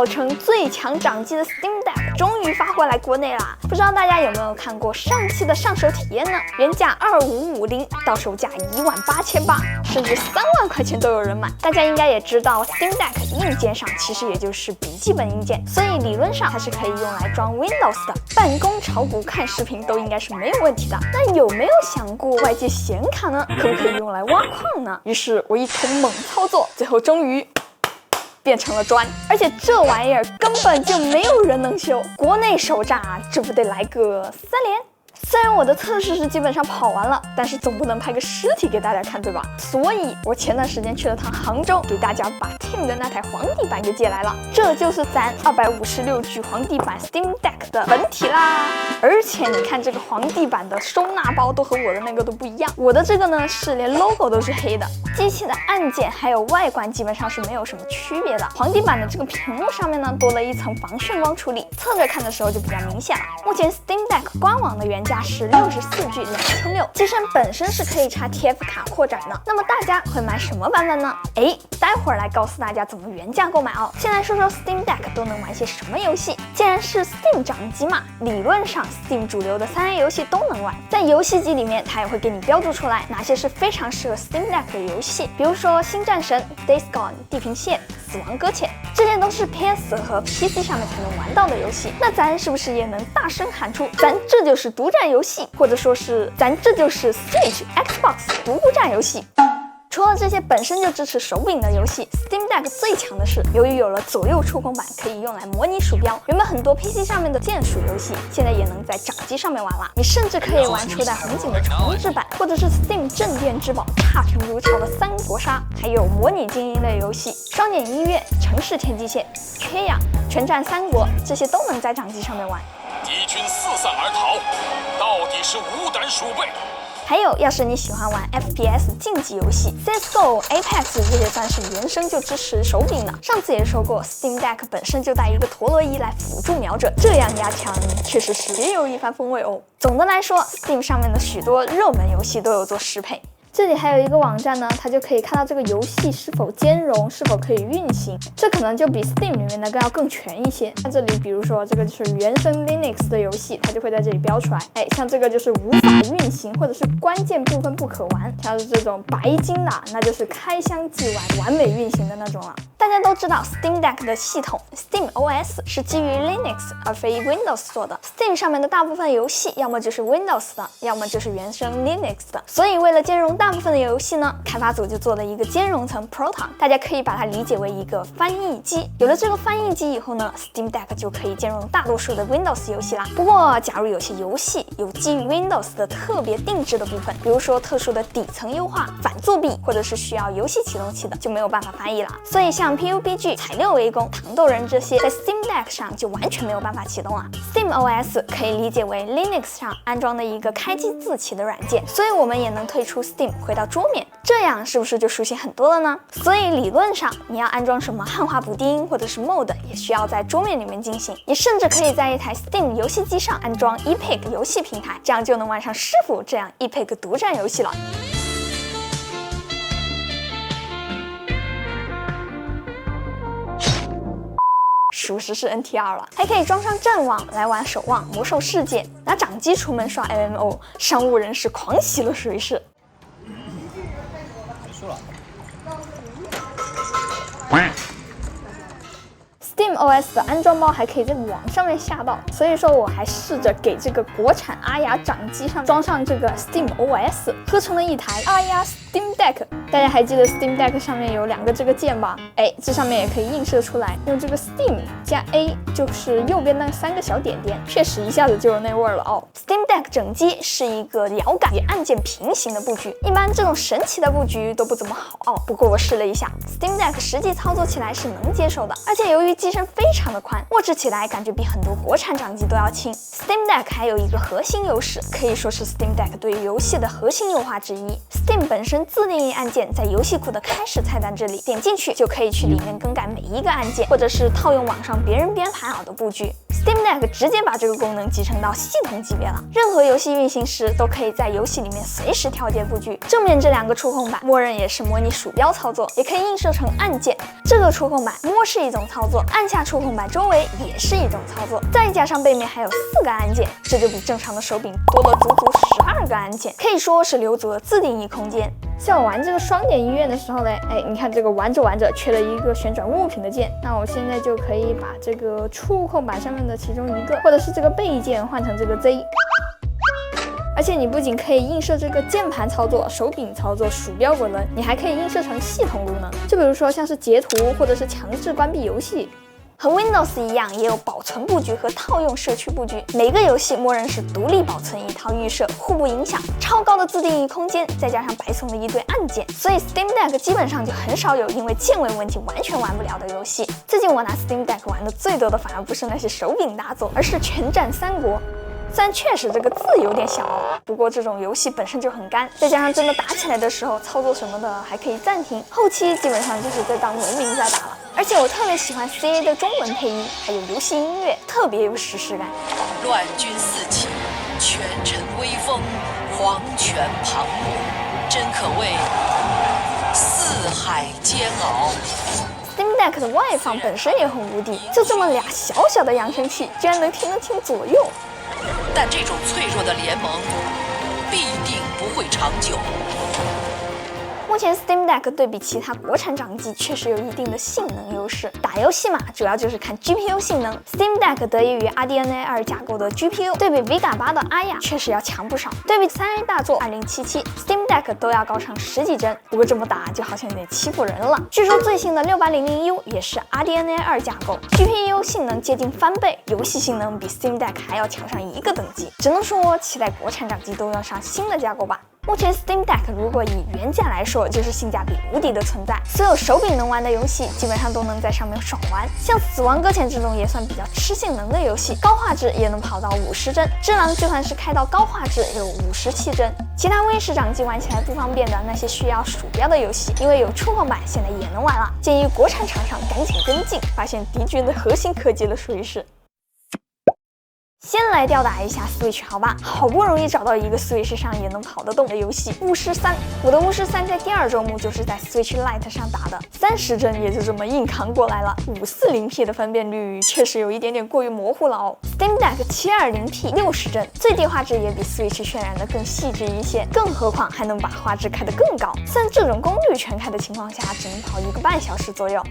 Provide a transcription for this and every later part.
号称最强掌机的 Steam Deck 终于发货来国内啦！不知道大家有没有看过上期的上手体验呢？原价2550，到手价18800，甚至3万块钱都有人买。大家应该也知道 ，Steam Deck 硬件上其实也就是笔记本硬件，所以理论上它是可以用来装 Windows 的，办公、炒股、看视频都应该是没有问题的。那有没有想过外接显卡呢？可不可以用来挖矿呢？于是我一通猛操作，最后终于变成了砖，而且这玩意儿根本就没有人能修，国内首炸，这不得来个3连？虽然我的测试是基本上跑完了，但是总不能拍个实体给大家看，对吧？所以我前段时间去了趟杭州，给大家把 Tim 的那台皇帝版给借来了，这就是咱256G 皇帝版 Steam Deck 的本体啦。而且你看这个皇帝版的收纳包都和我的那个都不一样，我的这个呢是连 logo 都是黑的，机器的按键还有外观基本上是没有什么区别的。皇帝版的这个屏幕上面呢多了一层防眩光处理，侧着看的时候就比较明显了。目前 Steam Deck 官网的原价是64G 2600，机身本身是可以插 TF 卡扩展的。那么大家会买什么版本呢？待会儿来告诉大家怎么原价购买哦。先来说说 Steam Deck 都能玩些什么游戏。既然是 Steam 掌机嘛，理论上 Steam 主流的3A 游戏都能玩。在游戏机里面，它也会给你标注出来哪些是非常适合 Steam Deck 的游戏，比如说星战神、Days Gone、地平线、死亡搁浅，这些都是 PS 和 PC 上面才能玩到的游戏。那咱是不是也能大声喊出，咱这就是独占游戏，或者说是咱这就是 Switch、Xbox 独占游戏？除了这些本身就支持手柄的游戏 ，Steam Deck 最强的是，由于有了左右触控板，可以用来模拟鼠标。原本很多 PC 上面的键鼠游戏，现在也能在掌机上面玩了。你甚至可以玩初代红警的重置版，或者是 Steam 镇店之宝差评如潮的三国杀，还有模拟经营类游戏，双点音乐、城市天际线、缺氧、全战三国，这些都能在掌机上面玩。敌军四散而逃，到底是无胆鼠辈。还有，要是你喜欢玩 FPS 竞技游戏 ，CSGO、Apex 这些算是原生就支持手柄的。上次也说过 ，Steam Deck 本身就带一个陀螺仪来辅助瞄准，这样压枪确实是别有一番风味哦。总的来说 ，Steam 上面的许多热门游戏都有做适配。这里还有一个网站呢，它就可以看到这个游戏是否兼容，是否可以运行。这可能就比 Steam 里面的要更全一些。那这里比如说这个就是原生 Linux 的游戏，它就会在这里标出来。像这个就是无法运行或者是关键部分不可玩。像是这种白金的，那就是开箱即玩，完美运行的那种了。大家都知道 Steam Deck 的系统 Steam OS 是基于 Linux 而非 Windows 做的。Steam 上面的大部分游戏要么就是 Windows 的，要么就是原生 Linux 的。所以为了兼容大部分的游戏呢，开发组就做了一个兼容层 Proton， 大家可以把它理解为一个翻译机。有了这个翻译机以后呢 ，Steam Deck 就可以兼容大多数的 Windows 游戏啦。不过，假如有些游戏有基于 Windows 的特别定制的部分，比如说特殊的底层优化、反作弊，或者是需要游戏启动器的，就没有办法翻译了。所以像 PUBG、彩六围攻、糖豆人这些，在 Steam Deck 上就完全没有办法启动了。Steam OS 可以理解为 Linux 上安装的一个开机自启的软件，所以我们也能退出 Steam 回到桌面，这样是不是就熟悉很多了呢？所以理论上你要安装什么汉化补丁或者是 mod 也需要在桌面里面进行，你甚至可以在一台 Steam 游戏机上安装 Epic 游戏平台，这样就能玩上师傅这样 Epic 独占游戏了。属实是 NTR 了，还可以装上战网来玩守望、魔兽世界，拿掌机出门刷 MMO， 商务人士狂喜了属于是。结束了。Steam OS 的安装包还可以在网上面下到，所以说我还试着给这个国产阿雅掌机上装上这个 Steam OS， 合成了一台阿雅 Steam Deck。大家还记得 Steam Deck 上面有2个这个键吧？这上面也可以映射出来，用这个 Steam 加 A 就是右边那3个小点点，确实一下子就有那味儿了哦。Steam Deck 整机是一个摇杆与按键平行的布局，一般这种神奇的布局都不怎么好哦。不过我试了一下 ，Steam Deck 实际操作起来是能接受的，而且由于机身非常的宽，握制起来感觉比很多国产掌机都要轻。Steam Deck 还有一个核心优势，可以说是 Steam Deck 对于游戏的核心优化之一。Steam 本身自定义按键在游戏库的开始菜单这里，点进去就可以去里面更改每一个按键，或者是套用网上别人编排好的布局。Steam Deck 直接把这个功能集成到系统级别了，任何游戏运行时都可以在游戏里面随时调节布局。正面这2个触控板默认也是模拟鼠标操作，也可以映射成按键。这个触控板摸是一种操作，按下触控板周围也是一种操作，再加上背面还有4个按键，这就比正常的手柄多了足足12个按键，可以说是留足了自定义空间。像我玩这个双点医院的时候嘞，你看这个玩着玩着缺了一个旋转物品的键，那我现在就可以把这个触控板上面的其中一个，或者是这个背键换成这个 Z。而且你不仅可以映射这个键盘操作、手柄操作、鼠标滚轮，你还可以映射成系统功能，就比如说像是截图或者是强制关闭游戏。和 Windows 一样，也有保存布局和套用社区布局，每个游戏默认是独立保存一套预设，互不影响，超高的自定义空间，再加上白送的一堆按键，所以 Steam Deck 基本上就很少有因为键位问题完全玩不了的游戏。最近我拿 Steam Deck 玩的最多的反而不是那些手柄大作，而是全战三国。虽然确实这个字有点小，不过这种游戏本身就很干，再加上真的打起来的时候，操作什么的还可以暂停，后期基本上就是在当文明在打了。而且我特别喜欢 CA 的中文配音，还有游戏音乐，特别有史诗感。乱军四起，权臣威风，皇权磅礴，真可谓四海煎熬。Steam Deck 的外放本身也很无敌，就这么俩小小的扬声器，居然能听得清左右。但这种脆弱的联盟必定不会长久。目前 Steam Deck 对比其他国产掌机确实有一定的性能优势，打游戏嘛，主要就是看 GPU 性能。Steam Deck 得益于 RDNA 2架构的 GPU， 对比 Vega 8的 AYA 确实要强不少。对比3A 大作2077 ，Steam Deck 都要高上10几帧，不过这么打就好像有点欺负人了。据说最新的6800U 也是 RDNA 2架构 ，GPU 性能接近翻倍，游戏性能比 Steam Deck 还要强上1个等级。只能说期待国产掌机都用上新的架构吧。目前 Steam Deck 如果以原价来说，就是性价比无敌的存在，所有手柄能玩的游戏基本上都能在上面爽玩。像《死亡搁浅》这种也算比较吃性能的游戏，高画质也能跑到50帧，《只狼》就算是开到高画质也有57帧。其他 Win 10掌机玩起来不方便的那些需要鼠标的游戏，因为有触控板，现在也能玩了。建议国产厂商赶紧跟进，发现敌军的核心科技了，属于是。先来吊打一下 Switch 好吧，好不容易找到一个 Switch 上也能跑得动的游戏，巫师3。我的巫师3在第2周目就是在 Switch Lite 上打的，30帧也就这么硬扛过来了。540P 的分辨率确实有一点点过于模糊了哦。Steam Deck 720P 60帧，最低画质也比 Switch 渲染的更细致一些，更何况还能把画质开得更高。虽然这种功率全开的情况下只能跑1个半小时左右，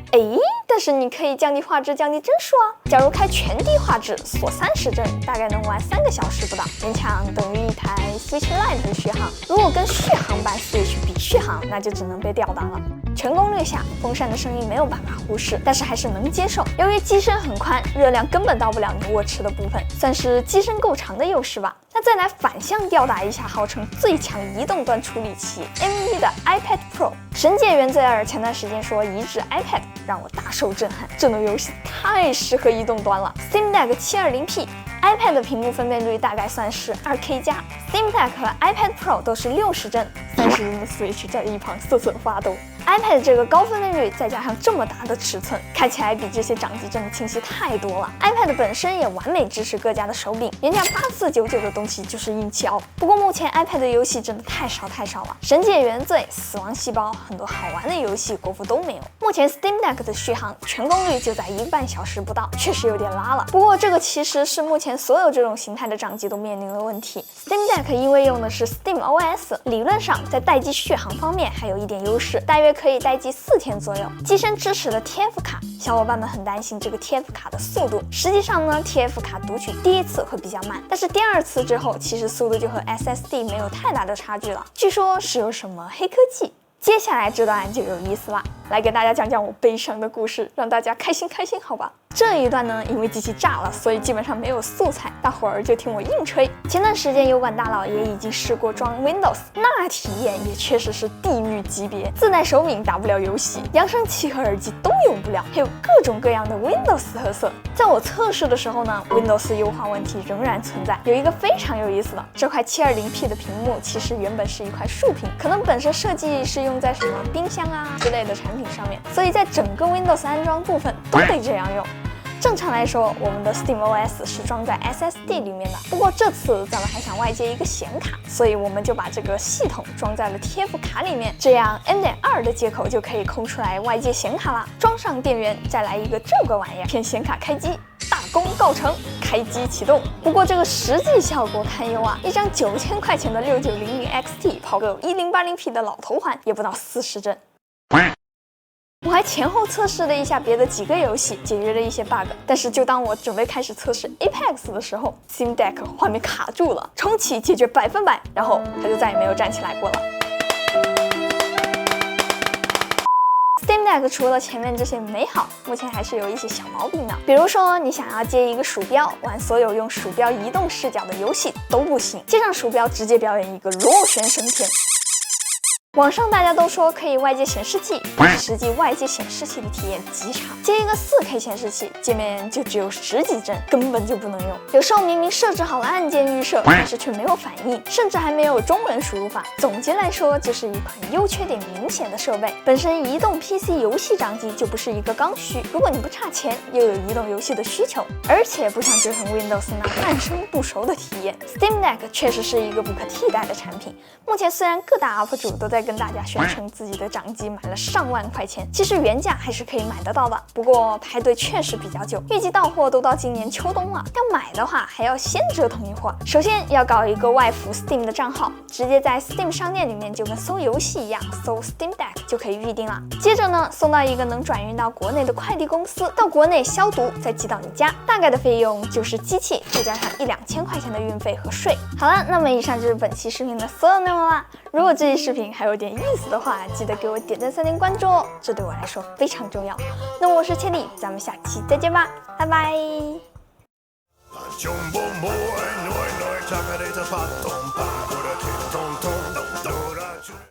但是你可以降低画质，降低帧数啊。假如开全低画质，锁30帧。大概能玩3个小时不到，勉强等于一台 Switch Lite 的续航。如果跟续航版 Switch 比续航，那就只能被吊打了。全攻略下，风扇的声音没有办法忽视，但是还是能接受。由于机身很宽，热量根本到不了你握持的部分，算是机身够长的优势吧。那再来反向吊打一下号称最强移动端处理器 M1 的 iPad Pro。神界原罪2前段时间说移植 iPad， 让我大受震撼，这种游戏太适合移动端了。Steam Deck 720P。iPad 的屏幕分辨率大概算是2K 加 ，Steam Deck 和 iPad Pro 都是60帧，30帧的 Switch 在一旁瑟瑟发抖。iPad 这个高分辨率再加上这么大的尺寸，看起来比这些掌机真的清晰太多了。iPad 本身也完美支持各家的手柄，原价8499的东西就是硬气哦。不过目前 iPad 的游戏真的太少了，神界原罪、死亡细胞很多好玩的游戏国服都没有。目前 Steam Deck 的续航全功率就在1个半小时不到，确实有点拉了。不过这个其实是目前所有这种形态的掌机都面临的问题。Steam Deck 因为用的是 Steam OS， 理论上在待机续航方面还有一点优势，大约可以待机4天左右。机身支持的 TF 卡，小伙伴们很担心这个 TF 卡的速度。实际上呢 ，TF 卡读取第1次会比较慢，但是第2次之后，其实速度就和 SSD 没有太大的差距了。据说是有什么黑科技。接下来这段就有意思了，来给大家讲讲我悲伤的故事，让大家开心开心，好吧？这一段呢，因为机器炸了，所以基本上没有素材，大伙儿就听我硬吹。前段时间油管大佬也已经试过装 Windows， 那体验也确实是地狱级别，自带手柄打不了游戏，扬声器和耳机都用不了，还有各种各样的 Windows 特色。在我测试的时候呢 ，Windows 优化问题仍然存在。有一个非常有意思的，这块720P 的屏幕其实原本是一块竖屏，可能本身设计是用在什么冰箱啊之类的产品上面，所以在整个 Windows 安装部分都得这样用。正常来说，我们的 SteamOS 是装在 SSD 里面的，不过这次咱们还想外接一个显卡，所以我们就把这个系统装在了 TF 卡里面，这样 N.2 的接口就可以空出来外接显卡了。装上电源，再来一个这个玩意儿，骗显卡开机。大功告成，开机启动。不过这个实际效果堪忧啊！一张9000块钱的6900 XT 跑个1080p 的老头环也不到40帧。我还前后测试了一下别的几个游戏，解决了一些 bug。但是就当我准备开始测试 Apex 的时候 ，Steam Deck 画面卡住了，重启解决100%，然后它就再也没有站起来过了。Steam Deck 除了前面这些美好，目前还是有一些小毛病呢。比如说，你想要接一个鼠标，玩所有用鼠标移动视角的游戏都不行，接上鼠标直接表演一个螺旋升天。网上大家都说可以外接显示器，但是实际外接显示器的体验极差。接一个4K 显示器，界面就只有10几帧，根本就不能用。有时候明明设置好了按键预设，但是却没有反应，甚至还没有中文输入法。总结来说，就是一款优缺点明显的设备。本身移动 PC 游戏掌机就不是一个刚需，如果你不差钱，又有移动游戏的需求，而且不想折腾 Windows 那半生不熟的体验 ，Steam Deck 确实是一个不可替代的产品。目前虽然各大 UP 主都在跟大家宣称自己的掌机买了上万块钱，其实原价还是可以买得到的，不过排队确实比较久，预计到货都到今年秋冬了。要买的话还要先折腾一会儿。首先要搞一个外服 Steam 的账号，直接在 Steam 商店里面就跟搜游戏一样，搜 Steam Deck 就可以预定了。接着呢，送到一个能转运到国内的快递公司，到国内消毒，再寄到你家，大概的费用就是机器再加上1-2000块钱的运费和税。好了，那么以上就是本期视频的所有内容啦。如果这期视频还有点意思的话，记得给我点赞3连关注哦，这对我来说非常重要。那我是千里，咱们下期再见吧，拜拜。Jumbo boy, noi, noi, chakadeta patompa.